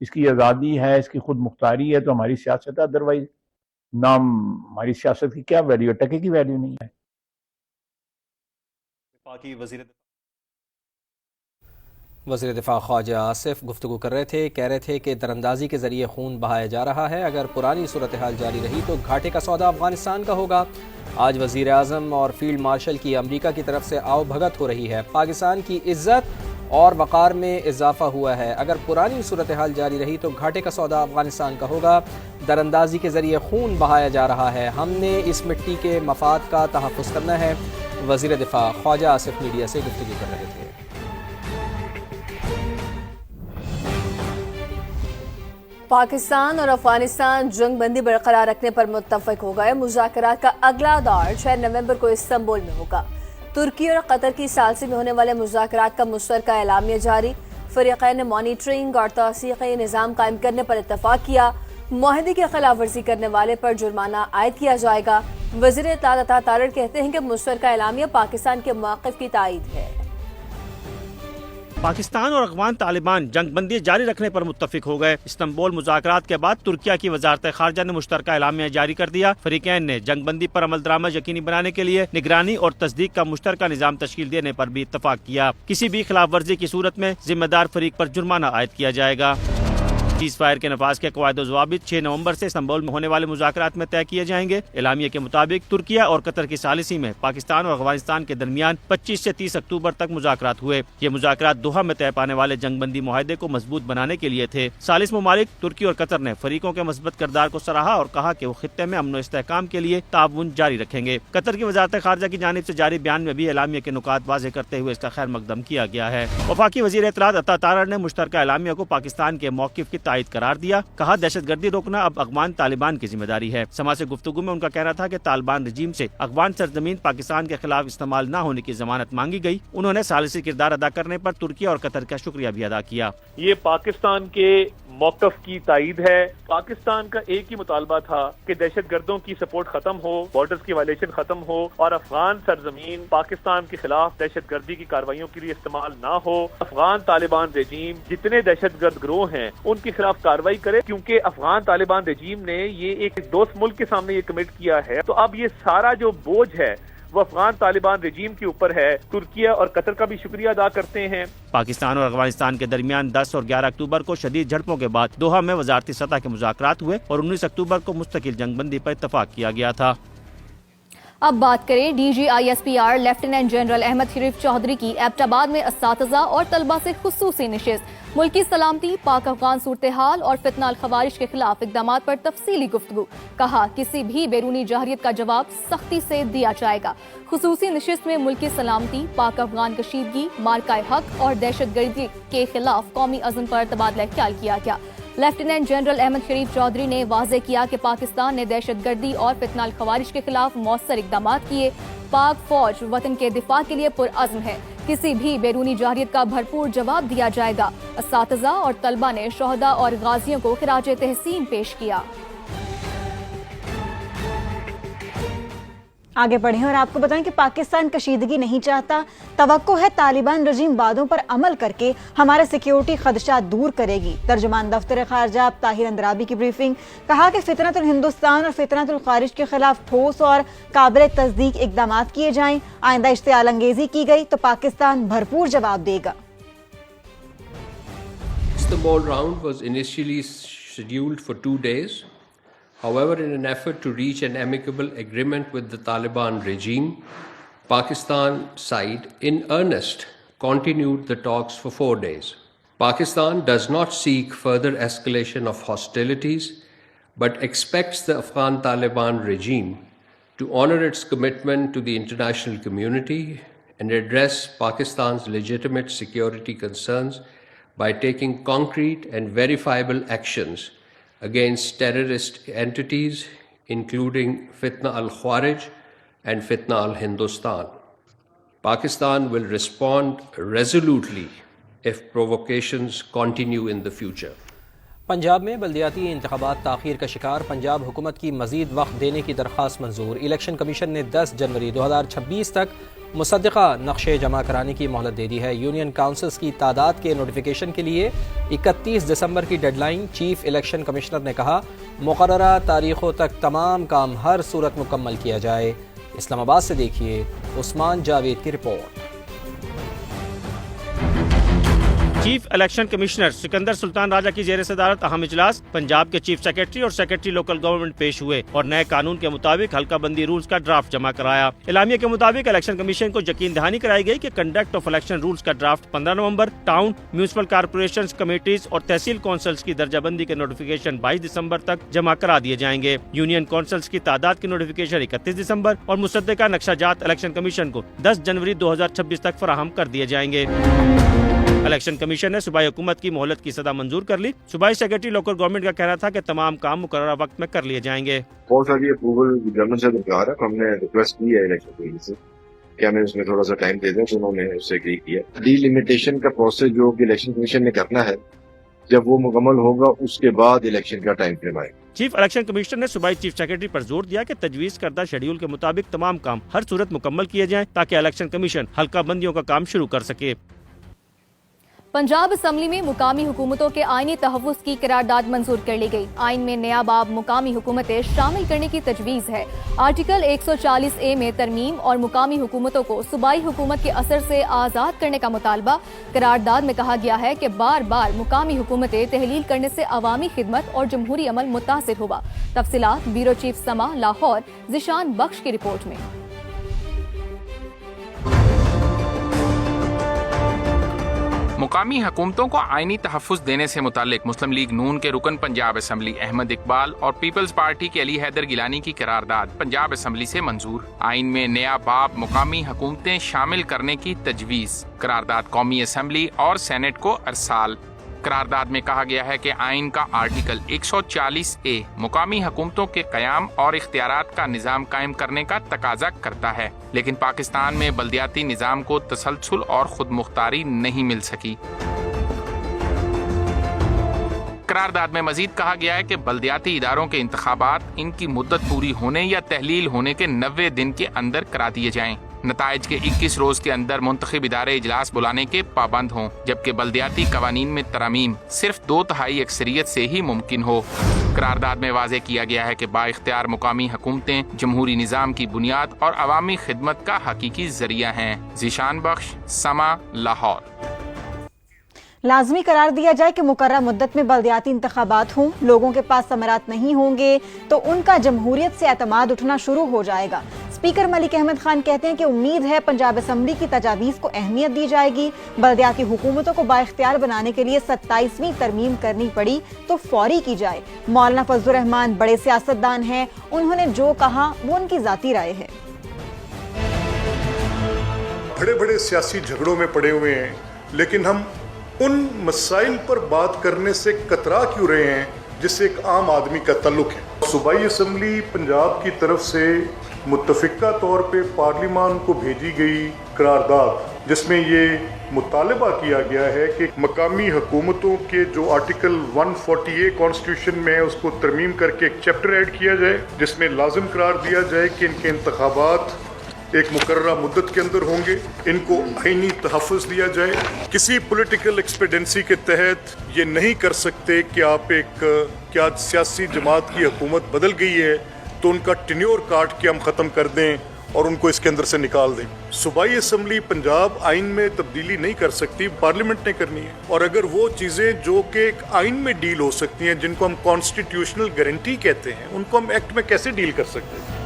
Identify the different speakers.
Speaker 1: اس کی آزادی ہے، اس کی خود مختاری ہے، تو ہماری سیاست ہے، ادروائز نام ہماری سیاست کی کیا ویلیو ہے؟ ٹکے کی ویلیو نہیں ہے۔
Speaker 2: وزیر دفاع خواجہ آصف گفتگو کر رہے تھے، کہہ رہے تھے کہ تراندازی کے ذریعے خون بہایا جا رہا ہے، اگر پرانی صورتحال جاری رہی تو گھاٹے کا سودا افغانستان کا ہوگا۔ آج وزیر اعظم اور فیلڈ مارشل کی امریکہ کی طرف سے آؤ بھگت ہو رہی ہے، پاکستان کی عزت اور وقار میں اضافہ ہوا ہے، اگر پرانی صورتحال جاری رہی تو گھاٹے کا سودا افغانستان کا ہوگا۔ تراندازی کے ذریعے خون بہایا جا رہا ہے، ہم نے اس مٹی کے مفاد کا تحفظ کرنا ہے۔ وزیر دفاع خواجہ آصف میڈیا سے گفتگو کر رہے تھے۔
Speaker 3: پاکستان اور افغانستان جنگ بندی برقرار رکھنے پر متفق ہو گئے۔ مذاکرات کا اگلا دور 6 نومبر کو استنبول میں ہوگا۔ ترکی اور قطر کی ثالثی میں ہونے والے مذاکرات کا مشترکہ اعلامیہ جاری۔ فریقین نے مانیٹرنگ اور توثیقی نظام قائم کرنے پر اتفاق کیا۔ معاہدے کی خلاف ورزی کرنے والے پر جرمانہ عائد کیا جائے گا۔ وزیر اطلاعات عطا تارڑ کہتے ہیں کہ مشترکہ اعلامیہ پاکستان کے موقف کی تائید ہے۔
Speaker 4: پاکستان اور افغان طالبان جنگ بندی جاری رکھنے پر متفق ہو گئے۔ استنبول مذاکرات کے بعد ترکیہ کی وزارت خارجہ نے مشترکہ اعلامیہ جاری کر دیا۔ فریقین نے جنگ بندی پر عمل درآمد یقینی بنانے کے لیے نگرانی اور تصدیق کا مشترکہ نظام تشکیل دینے پر بھی اتفاق کیا۔ کسی بھی خلاف ورزی کی صورت میں ذمہ دار فریق پر جرمانہ عائد کیا جائے گا۔ سیز فائر کے نفاذ کے قواعد و ضوابط 6 نومبر سے استنبول میں ہونے والے مذاکرات میں طے کیے جائیں گے۔ اعلامیہ کے مطابق ترکیہ اور قطر کی ثالثی میں پاکستان اور افغانستان کے درمیان 25 سے 30 اکتوبر تک مذاکرات ہوئے۔ یہ مذاکرات دوحہ میں طے پانے والے جنگ بندی معاہدے کو مضبوط بنانے کے لیے تھے۔ ثالث ممالک ترکی اور قطر نے فریقوں کے مثبت کردار کو سراہا اور کہا کہ وہ خطے میں امن و استحکام کے لیے تعاون جاری رکھیں گے۔ قطر کی وزارت خارجہ کی جانب سے جاری بیان میں بھی اعلامیہ کے نکات واضح کرتے ہوئے اس کا خیر مقدم کیا گیا ہے۔ وفاقی وزیر اطلاعات عطا تارڑ نے مشترکہ اعلامیہ کو پاکستان کے موقف کی تائید قرار دیا۔ کہا دہشت گردی روکنا اب افغان طالبان کی ذمہ داری ہے۔ سما سے گفتگو میں ان کا کہنا تھا کہ طالبان رجیم سے افغان سرزمین پاکستان کے خلاف استعمال نہ ہونے کی ضمانت مانگی گئی۔ انہوں نے ثالثی کردار ادا کرنے پر ترکی اور قطر کا شکریہ بھی ادا کیا۔
Speaker 5: یہ پاکستان کے موقف کی تائید ہے۔ پاکستان کا ایک ہی مطالبہ تھا کہ دہشت گردوں کی سپورٹ ختم ہو، بارڈرز کی وائلیشن ختم ہو اور افغان سرزمین پاکستان کے خلاف دہشت گردی کی کارروائیوں کے لیے استعمال نہ ہو۔ افغان طالبان رجیم جتنے دہشت گرد گروہ ہیں ان کے خلاف کارروائی کرے، کیونکہ افغان طالبان رجیم نے یہ ایک دوست ملک کے سامنے یہ کمٹ کیا ہے، تو اب یہ سارا جو بوجھ ہے وہ افغان طالبان رجیم کے اوپر ہے۔ ترکیہ اور قطر کا بھی شکریہ ادا کرتے ہیں۔
Speaker 4: پاکستان اور افغانستان کے درمیان 10 اور 11 اکتوبر کو شدید جھڑپوں کے بعد دوحہ میں وزارتی سطح کے مذاکرات ہوئے اور 19 اکتوبر کو مستقل جنگ بندی پر اتفاق کیا گیا تھا۔
Speaker 6: اب بات کریں D G I S P R lieutenant general Ahmed Sharif Chaudhry کی ایبٹ آباد میں اساتذہ اور طلبہ سے خصوصی نشست۔ ملکی سلامتی، پاک افغان صورتحال اور فتنہ الخوارج کے خلاف اقدامات پر تفصیلی گفتگو۔ کہا کسی بھی بیرونی جارحیت کا جواب سختی سے دیا جائے گا۔ خصوصی نشست میں ملکی سلامتی، پاک افغان کشیدگی، مارکہ حق اور دہشت گردی کے خلاف قومی عزم پر تبادلہ خیال کیا گیا۔ لیفٹیننٹ جنرل احمد شریف چودھری نے واضح کیا کہ پاکستان نے دہشت گردی اور فتنہ الخوارج کے خلاف مؤثر اقدامات کیے۔ پاک فوج وطن کے دفاع کے لیے پرعزم ہے۔ کسی بھی بیرونی جارحیت کا بھرپور جواب دیا جائے گا۔ اساتذہ اور طلبہ نے شہداء اور غازیوں کو خراج تحسین پیش کیا۔
Speaker 7: آگے بڑھیں اور آپ کو بتائیں کہ پاکستان کشیدگی نہیں چاہتا۔ توقع ہے طالبان رجیم وعدوں پر عمل کر کے ہمارے سیکیورٹی خدشات دور کرے گی۔ ترجمان دفتر خارجہ طاہر اندرابی کی بریفنگ۔ کہا کہ فتنۃ الہندوستان اور فتنۃ الخارج کے خلاف ٹھوس اور قابل تصدیق اقدامات کیے جائیں۔ آئندہ اشتعال انگیزی کی گئی تو پاکستان بھرپور جواب دے گا۔
Speaker 8: Istanbul round was initially scheduled for 2 days. However, in an effort to reach an amicable agreement with the Taliban regime, Pakistan side in earnest continued the talks for 4 days. Pakistan does not seek further escalation of hostilities, but expects the Afghan Taliban regime to honor its commitment to the international community and address Pakistan's legitimate security concerns by taking concrete and verifiable actions against terrorist entities, including Fitna al-Khawarij and Fitna al-Hindustan. Pakistan will respond resolutely if provocations continue in the future.
Speaker 2: Punjab میں بلدیاتی انتخابات تاخیر کا شکار، پنجاب حکومت کی مزید وقت دینے کی درخواست منظور۔ الیکشن کمیشن نے 10 جنوری 2026 تک مصدقہ نقشے جمع کرانے کی مہلت دے دی ہے۔ یونین کاؤنسلز کی تعداد کے نوٹیفیکیشن کے لیے 31 دسمبر کی deadline. Chief election commissioner نے کہا مقررہ تاریخوں تک تمام کام ہر صورت مکمل کیا جائے۔ اسلام آباد سے دیکھیے عثمان جاوید کی report.
Speaker 4: Chief election commissioner Sikandar Sultan Raja کی زیر صدارت اہم اجلاس، پنجاب کے چیف سیکرٹری اور سیکرٹری لوکل گورنمنٹ پیش ہوئے اور نئے قانون کے مطابق حلقہ بندی رولز کا ڈرافٹ جمع کرایا۔ اعلامیہ کے مطابق الیکشن کمیشن کو یقین دہانی کرائی گئی کہ کنڈکٹ آف الیکشن رولز کا ڈرافٹ 15 نومبر، ٹاؤن، میونسپل کارپوریشنز، کمیٹیز اور تحصیل کونسلز کی درجہ بندی کے نوٹیفیکیشن 22 دسمبر تک جمع کرا دیے جائیں گے۔ یونین کونسلز کی تعداد کی نوٹیفیکیشن 31 دسمبر اور مصدقہ نقشہ جات الیکشن کمیشن کو 10 جنوری 2026 تک فراہم کر دیے جائیں گے۔ الیکشن کمیشن نے صوبائی حکومت کی مہلت کی صدا منظور کر لی۔ صوبائی سیکرٹری لوکل گورنمنٹ کا کہنا تھا کہ تمام کام مقررہ وقت میں کر لیے جائیں گے۔
Speaker 9: بہت ساری اپروول گورنمنٹ سے درکار ہے، ہم نے ریکویسٹ کی ہے الیکشن کمیشن سے کہ ہمیں اس میں تھوڑا سا ٹائم دے دیں، تو انہوں نے اس سے اگری کیا۔ ڈی لمیٹیشن کا پروسیس جو کہ الیکشن کمیشن نے کرنا ہے، جب وہ مکمل ہوگا اس کے بعد الیکشن کا ٹائم فریم آئے گا۔
Speaker 4: چیف الیکشن کمشنر نے صوبائی چیف سیکرٹری پر زور دیا کہ تجویز کردہ شیڈیول کے مطابق تمام کام ہر صورت مکمل کیے جائیں تاکہ الیکشن کمیشن حلقہ بندیوں کا کام شروع کر سکے۔
Speaker 6: پنجاب اسمبلی میں مقامی حکومتوں کے آئینی تحفظ کی قرارداد منظور کر لی گئی۔ آئین میں نیا باب مقامی حکومتیں شامل کرنے کی تجویز ہے۔ آرٹیکل 140A میں ترمیم اور مقامی حکومتوں کو صوبائی حکومت کے اثر سے آزاد کرنے کا مطالبہ۔ قرارداد میں کہا گیا ہے کہ بار بار مقامی حکومتیں تحلیل کرنے سے عوامی خدمت اور جمہوری عمل متاثر ہوگا۔ تفصیلات بیورو چیف سما لاہور ذیشان بخش کی رپورٹ میں۔
Speaker 10: مقامی حکومتوں کو آئینی تحفظ دینے سے متعلق مسلم لیگ نون کے رکن پنجاب اسمبلی احمد اقبال اور پیپلز پارٹی کے علی حیدر گیلانی کی قرارداد پنجاب اسمبلی سے منظور۔ آئین میں نیا باب مقامی حکومتیں شامل کرنے کی تجویز۔ قرارداد قومی اسمبلی اور سینٹ کو ارسال۔ قرارداد میں کہا گیا ہے کہ آئین کا آرٹیکل 140A مقامی حکومتوں کے قیام اور اختیارات کا نظام قائم کرنے کا تقاضا کرتا ہے، لیکن پاکستان میں بلدیاتی نظام کو تسلسل اور خود مختاری نہیں مل سکی۔ قرارداد میں مزید کہا گیا ہے کہ بلدیاتی اداروں کے انتخابات ان کی مدت پوری ہونے یا تحلیل ہونے کے 90 دن کے اندر کرا دیے جائیں۔ نتائج کے 21 روز کے اندر منتخب ادارے اجلاس بلانے کے پابند ہوں، جبکہ بلدیاتی قوانین میں ترامیم صرف 2/3 اکثریت سے ہی ممکن ہو۔ قرارداد میں واضح کیا گیا ہے کہ با اختیار مقامی حکومتیں جمہوری نظام کی بنیاد اور عوامی خدمت کا حقیقی ذریعہ ہیں۔ ذیشان بخش، سما، لاہور۔
Speaker 7: لازمی قرار دیا جائے کہ مقررہ مدت میں بلدیاتی انتخابات ہوں۔ لوگوں کے پاس ثمرات نہیں ہوں گے تو ان کا جمہوریت سے اعتماد اٹھنا شروع ہو جائے گا۔ اسپیکر ملک احمد خان کہتے ہیں کہ امید ہے پنجاب اسمبلی کی تجاویز کو اہمیت دی جائے گی۔ بلدیاتی حکومتوں کو بااختیار بنانے کے لیے 27ویں ترمیم کرنی پڑی تو فوری کی جائے۔ مولانا فضل الرحمان بڑے سیاستدان ہیں، انہوں نے جو کہا وہ ان کی ذاتی رائے ہے۔
Speaker 11: بڑے بڑے سیاسی جھگڑوں میں پڑے ہوئے ہیں، لیکن ہم ان مسائل پر بات کرنے سے کترا کیوں رہے ہیں جس سے ایک عام آدمی کا تعلق ہے۔ صوبائی اسمبلی پنجاب کی طرف سے متفقہ طور پہ پارلیمان کو بھیجی گئی قرارداد، جس میں یہ مطالبہ کیا گیا ہے کہ مقامی حکومتوں کے جو آرٹیکل 140A کانسٹیٹیوشن میں ہے اس کو ترمیم کر کے ایک چیپٹر ایڈ کیا جائے، جس میں لازم قرار دیا جائے کہ ان کے انتخابات ایک مقررہ مدت کے اندر ہوں گے، ان کو آئینی تحفظ دیا جائے۔ کسی پولیٹیکل ایکسپیڈنسی کے تحت یہ نہیں کر سکتے کہ آپ کیا سیاسی جماعت کی حکومت بدل گئی ہے تو ان کا ٹینیور کاٹ کے ہم ختم کر دیں اور ان کو اس کے اندر سے نکال دیں۔ صوبائی اسمبلی پنجاب آئین میں تبدیلی نہیں کر سکتی، پارلیمنٹ نے کرنی ہے۔ اور اگر وہ چیزیں جو کہ ایک آئین میں ڈیل ہو سکتی ہیں، جن کو ہم کانسٹیٹیوشنل گارنٹی کہتے ہیں، ان کو ہم ایکٹ میں کیسے ڈیل کر سکتے ہیں؟